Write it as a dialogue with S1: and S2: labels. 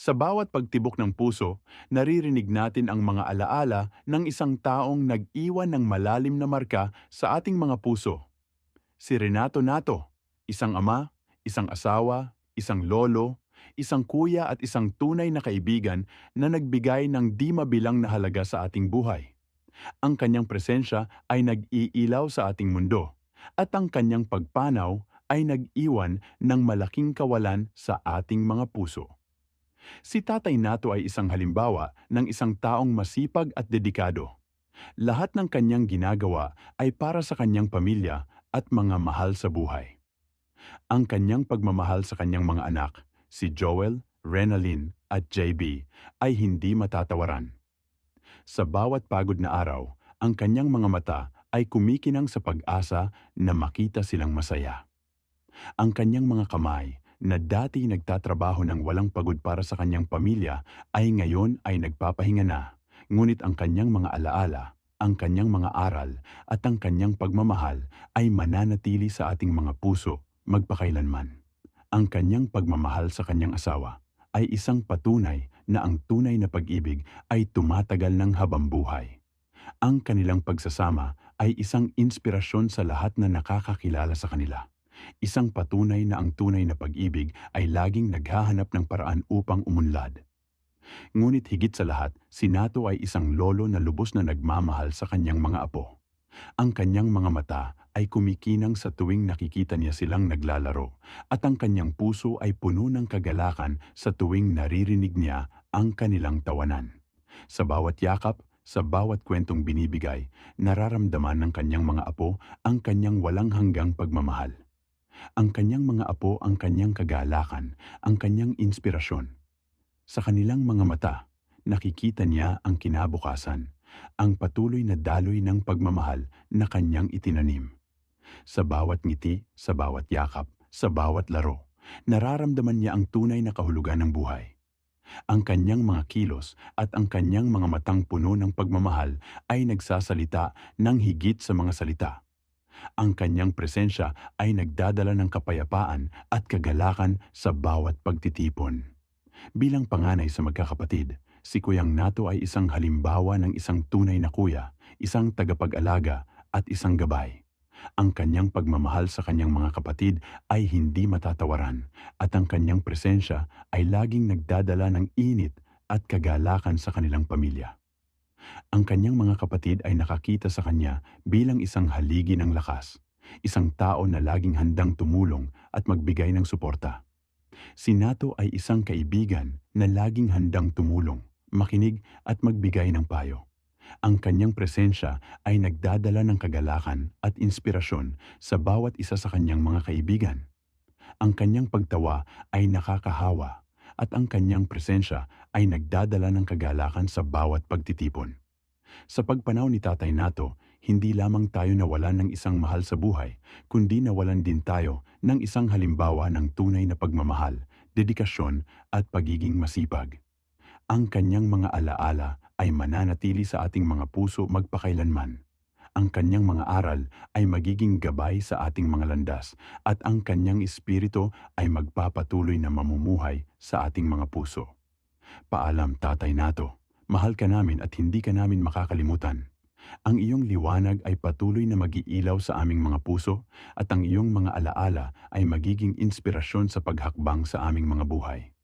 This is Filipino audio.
S1: Sa bawat pagtibok ng puso, naririnig natin ang mga alaala ng isang taong nag-iwan ng malalim na marka sa ating mga puso. Si Renato Nato, isang ama, isang asawa, isang lolo, isang kuya at isang tunay na kaibigan na nagbigay ng di mabilang na halaga sa ating buhay. Ang kanyang presensya ay nag-iilaw sa ating mundo, at ang kanyang pagpanaw ay nag-iwan ng malaking kawalan sa ating mga puso. Si Tatay Nato ay isang halimbawa ng isang taong masipag at dedikado. Lahat ng kanyang ginagawa ay para sa kanyang pamilya at mga mahal sa buhay. Ang kanyang pagmamahal sa kanyang mga anak, si Joel, Renalyn at JB, ay hindi matatawaran. Sa bawat pagod na araw, ang kanyang mga mata ay kumikinang sa pag-asa na makita silang masaya. Ang kanyang mga kamay na dati nagtatrabaho ng walang pagod para sa kanyang pamilya ay ngayon ay nagpapahinga na. Ngunit ang kanyang mga alaala, ang kanyang mga aral at ang kanyang pagmamahal ay mananatili sa ating mga puso magpakailanman. Ang kanyang pagmamahal sa kanyang asawa ay isang patunay na ang tunay na pag-ibig ay tumatagal ng habambuhay. Ang kanilang pagsasama ay isang inspirasyon sa lahat na nakakakilala sa kanila. Isang patunay na ang tunay na pag-ibig ay laging naghahanap ng paraan upang umunlad. Ngunit higit sa lahat, si Nato ay isang lolo na lubos na nagmamahal sa kanyang mga apo. Ang kanyang mga mata ay kumikinang sa tuwing nakikita niya silang naglalaro, at ang kanyang puso ay puno ng kagalakan sa tuwing naririnig niya ang kanilang tawanan. Sa bawat yakap, sa bawat kwentong binibigay, nararamdaman ng kanyang mga apo ang kanyang walang hanggang pagmamahal. Ang kanyang mga apo ang kanyang kagalakan, ang kanyang inspirasyon. Sa kanilang mga mata, nakikita niya ang kinabukasan, ang patuloy na daloy ng pagmamahal na kanyang itinanim. Sa bawat ngiti, sa bawat yakap, sa bawat laro, nararamdaman niya ang tunay na kahulugan ng buhay. Ang kanyang mga kilos at ang kanyang mga matang puno ng pagmamahal ay nagsasalita ng higit sa mga salita. Ang kanyang presensya ay nagdadala ng kapayapaan at kagalakan sa bawat pagtitipon. Bilang panganay sa magkakapatid, si Kuyang Nato ay isang halimbawa ng isang tunay na kuya, isang tagapag-alaga at isang gabay. Ang kanyang pagmamahal sa kanyang mga kapatid ay hindi matatawaran, at ang kanyang presensya ay laging nagdadala ng init at kagalakan sa kanilang pamilya. Ang kanyang mga kapatid ay nakakita sa kanya bilang isang haligi ng lakas, isang tao na laging handang tumulong at magbigay ng suporta. Si Nato ay isang kaibigan na laging handang tumulong, makinig at magbigay ng payo. Ang kanyang presensya ay nagdadala ng kagalakan at inspirasyon sa bawat isa sa kanyang mga kaibigan. Ang kanyang pagtawa ay nakakahawa, at ang kanyang presensya ay nagdadala ng kagalakan sa bawat pagtitipon. Sa pagpanaw ni Tatay Nato, hindi lamang tayo nawalan ng isang mahal sa buhay, kundi nawalan din tayo ng isang halimbawa ng tunay na pagmamahal, dedikasyon at pagiging masipag. Ang kanyang mga alaala ay mananatili sa ating mga puso magpakailanman. Ang kanyang mga aral ay magiging gabay sa ating mga landas, at ang kanyang espiritu ay magpapatuloy na mamumuhay sa ating mga puso. Paalam, Tatay Nato. Mahal ka namin at hindi ka namin makakalimutan. Ang iyong liwanag ay patuloy na mag-iilaw sa aming mga puso, at ang iyong mga alaala ay magiging inspirasyon sa paghakbang sa aming mga buhay.